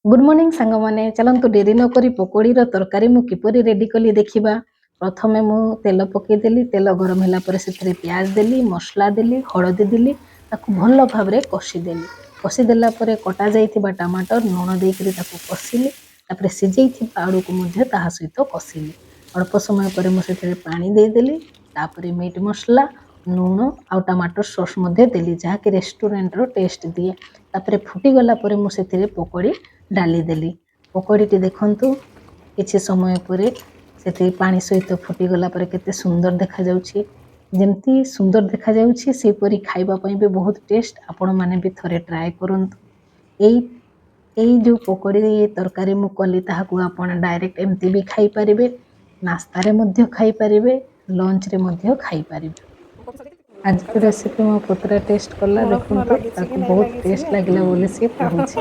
Good morning सांग मैंने चलतु डेरी नक पकोड़ीर तरकारी मु किपरि रेडी कली देखा। प्रथमे मु तेल पकईदेली, तेल गरम होला से प्याज देली, मसला देली, हलदी देली, ताकू भल भाव कषिदेली। कषिदेला कटा जाइथिबा टमाटर लुण देकर कषिली, तापर सिझे आलू को सहित कषिली। अल्प समय पर मुझे पानी देदेली, तापर मीट मसला लुण आ टमाटर सॉस देली जहाँकि रेस्टोरेंट रो टेस्ट दिए। तापर फुटीगला मुझे पकोड़ी डाली देली। पकोड़ीटी देखंतु किछि समय परे से पानी सहित फुटीगला केते सुंदर देखा जाउछि। जेमती सुंदर देखा जाउछि सेपरी खाइबा पई भी बहुत टेस्ट। आपण माने भी थरे ट्राए करंतु। एई जो पकोड़ी तरकारी मु कली ताहाकू आपण डायरेक्ट एमती भी खाई परिबे, नास्ता रे मध्य खाई परिबे, लंच रे मध्य खाई परिबे। आज की रेसिपी मो पुत्रा टेस्ट कला, देखंतु ताकू बहुत टेस्ट लागला बोली से कहूछि।